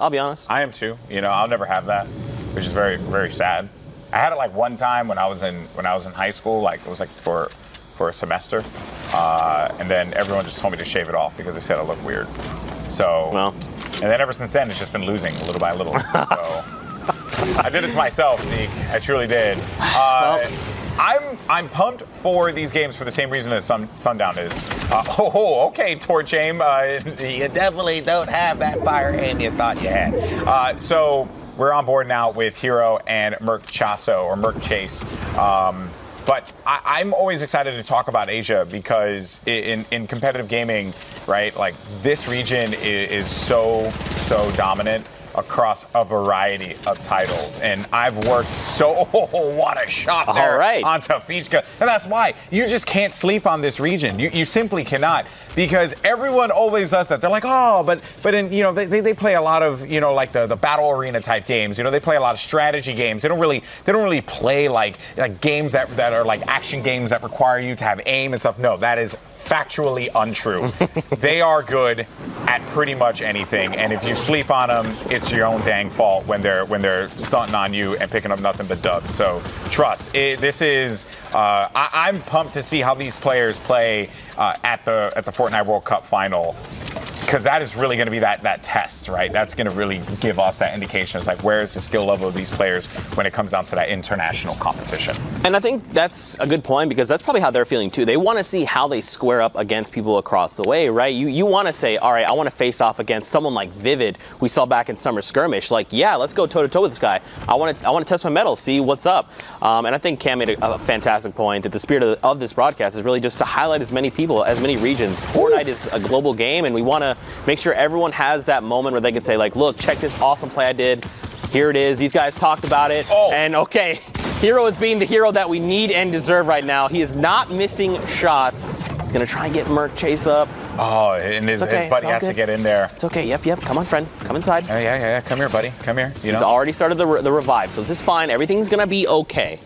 I'll be honest. I am too. I'll never have that, which is very, very sad. I had it like one time when I was in high school, like it was like for a semester, and then everyone just told me to shave it off because they said it looked weird. So, and then ever since then, it's just been losing little by little. So I did it to myself, Zeke. I truly did. I'm pumped for these games for the same reason that Sundown is. Okay, Torch Aim. You definitely don't have that fire aim you thought you had. So we're on board now with Hero and Merc Chaso or Merc Chase. But I'm always excited to talk about Asia because in competitive gaming, right, like this region is so dominant across a variety of titles. And I've worked what a shot there onto Fichka. And that's why you just can't sleep on this region. You simply cannot, because everyone always does that. They're like, but they play a lot of, like the battle arena type games. They play a lot of strategy games. They don't really play like games that are like action games that require you to have aim and stuff. No, that is factually untrue. They are good at pretty much anything, and if you sleep on them, it's your own dang fault when they're stunting on you and picking up nothing but dubs. So trust, this is. I'm pumped to see how these players play at the Fortnite World Cup final. Because that is really going to be that test, right? That's going to really give us that indication. It's like, where is the skill level of these players when it comes down to that international competition? And I think that's a good point, because that's probably how they're feeling too. They want to see how they square up against people across the way, right? You want to say, all right, I want to face off against someone like Vivid, we saw back in Summer Skirmish. Like, yeah, let's go toe-to-toe with this guy. I want to test my mettle, see what's up. And I think Cam made a fantastic point that the spirit of this broadcast is really just to highlight as many people, as many regions. Fortnite is a global game, and we want to make sure everyone has that moment where they can say, like, look, check this awesome play I did. Here it is. These guys talked about it. And okay, Hero is being the hero that we need and deserve right now. He is not missing shots. He's going to try and get Merc Chase up. And his buddy has to get in there. It's okay. Yep. Come on, friend. Come inside. Yeah. Come here, buddy. Come here. He's already started the revive, so this is fine. Everything's going to be okay.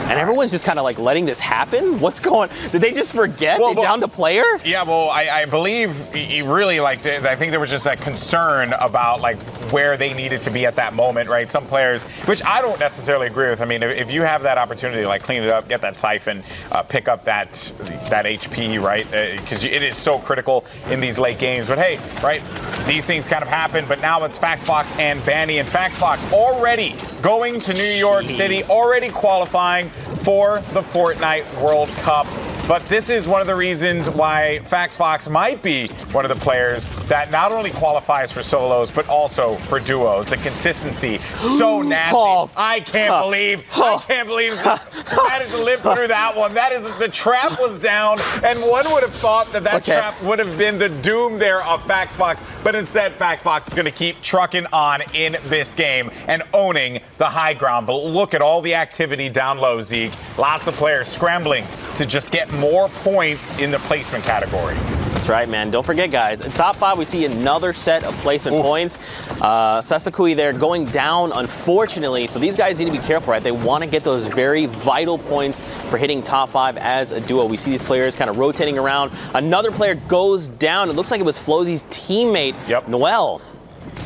And everyone's just kind of like letting this happen? What's going on? Did they just forget? They down to player? Yeah, well, I believe he really, I think there was just that concern about, like, where they needed to be at that moment, right? Some players, which I don't necessarily agree with. I mean, if you have that opportunity, like, clean it up, get that siphon, pick up that HP, right? Because it is so critical in these late games. But hey, right, these things kind of happen. But now it's FaxFox and Banny. And FaxFox already going to New York City, already qualifying for the Fortnite World Cup. But this is one of the reasons why FaxFox might be one of the players that not only qualifies for solos, but also for duos. The consistency, so nasty. I can't believe managed to live through that one. That is, the trap was down, and one would have thought that trap would have been the doom there of FaxFox. But instead, FaxFox is going to keep trucking on in this game and owning the high ground. But look at all the activity down low, Zeke. Lots of players scrambling to just get more points in the placement category. That's right, man. Don't forget, guys. In top 5, we see another set of placement points. Sasakui there going down, unfortunately. So these guys need to be careful, right? They want to get those very vital points for hitting top 5 as a duo. We see these players kind of rotating around. Another player goes down. It looks like it was Flozy's teammate, Noel.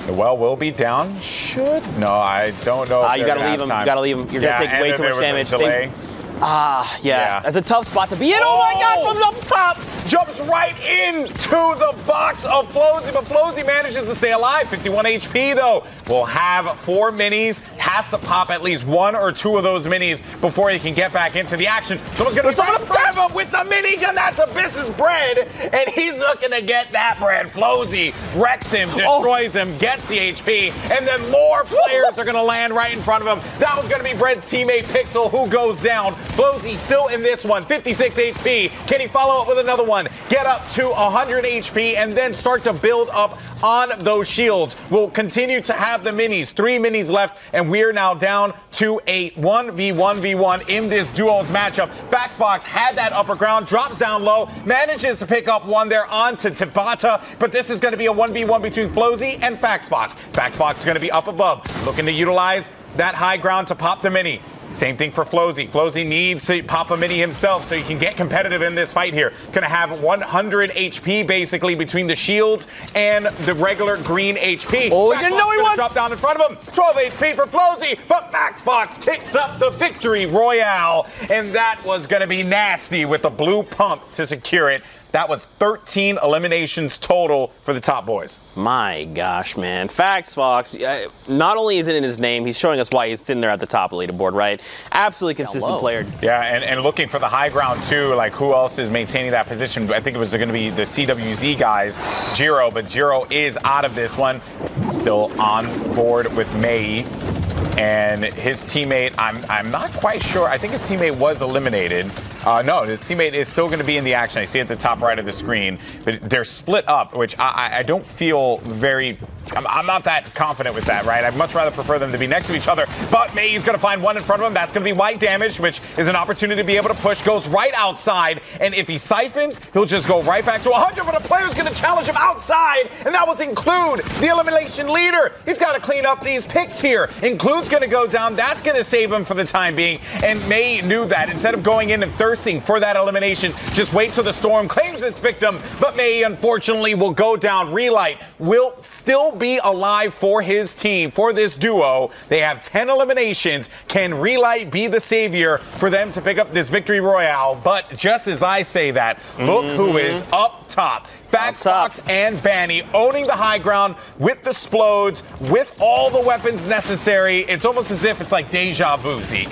Noel will be down. No, I don't know. You got to leave him. You got to leave him. You're going to take way too much damage. Yeah. That's a tough spot to be in. Oh my God, from up top. Jumps right into the box of Flozy, but Flozy manages to stay alive. 51 HP, though. Will have 4 minis. Has to pop at least 1 or 2 of those minis before he can get back into the action. Someone's going to grab him with the minigun. That's Abyss's bread, and he's looking to get that bread. Flozy wrecks him, destroys him, gets the HP, and then more players are going to land right in front of him. That was going to be Bread's teammate, Pixel, who goes down. Flozy still in this one, 56 HP. Can he follow up with another one? Get up to 100 HP and then start to build up on those shields. We'll continue to have the minis. 3 minis left, and we're now down to a 1v1v1 in this duos matchup. FaxFox had that upper ground, drops down low, manages to pick up one there onto Tabata, but this is going to be a 1v1 between Flozy and FaxFox. FaxFox is going to be up above, looking to utilize that high ground to pop the mini. Same thing for Flozy. Flozy needs to pop a mini himself so he can get competitive in this fight here. Gonna have 100 HP basically between the shields and the regular green HP. Oh, he didn't know he was. Drop down in front of him. 12 HP for Flozy, but FaxFox picks up the victory royale, and that was gonna be nasty with the blue pump to secure it. That was 13 eliminations total for the top boys. My gosh, man. FaxFox, not only is it in his name, he's showing us why he's sitting there at the top of the leaderboard, right? Absolutely consistent player. Yeah, and looking for the high ground, too. Like, who else is maintaining that position? I think it was going to be the CWZ guys, Jiro, but Jiro is out of this one. Still on board with Mei. And his teammate, I'm not quite sure. I think his teammate was eliminated. No, his teammate is still going to be in the action. I see it at the top right of the screen. But they're split up, which I don't feel very... I'm not that confident with that, right? I'd much rather prefer them to be next to each other. But Mei's going to find one in front of him. That's going to be white damage, which is an opportunity to be able to push. Goes right outside. And if he siphons, he'll just go right back to 100. But a player's going to challenge him outside. And that was Include, the elimination leader. He's got to clean up these picks here. Include's going to go down. That's going to save him for the time being. And Mei knew that. Instead of going in and thirsting for that elimination, just wait till the storm claims its victim. But Mei, unfortunately, will go down. Relight will still be alive for his team, for this duo. They have 10 eliminations. Can Relight be the savior for them to pick up this victory royale? But just as I say that, look who is up top. FaxFox and Banny owning the high ground with the Splodes, with all the weapons necessary. It's almost as if it's like deja vu, Zeke.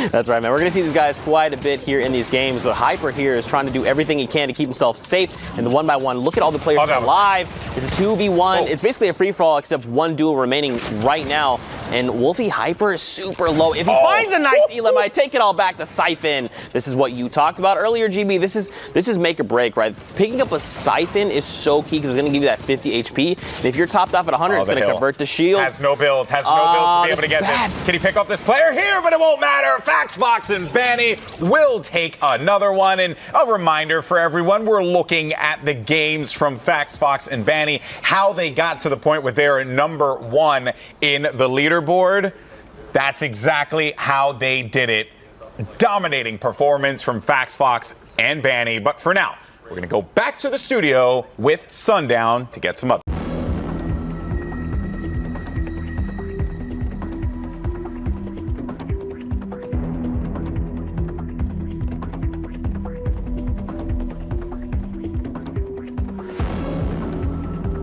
That's right, man. We're going to see these guys quite a bit here in these games, but Hyper here is trying to do everything he can to keep himself safe in the 1-by-1. Look at all the players alive. It's a 2v1. It's basically a free-for-all except one duel remaining right now, and Wolfie Hyper is super low. If he finds a nice Elam, I take it all back to Siphon. This is what you talked about earlier, GB. This is make or break, right? Picking up a Siphon is so key because it's going to give you that 50 HP. And if you're topped off at 100, it's going to convert to shield. Has no builds to be able to get this. Can he pick up this player here? But it won't matter. FaxFox and Banny will take another one. And a reminder for everyone, we're looking at the games from FaxFox and Banny, how they got to the point where they're number one in the leaderboard. That's exactly how they did it. Dominating performance from FaxFox and Banny. But for now, we're going to go back to the studio with Sundown to get some updates.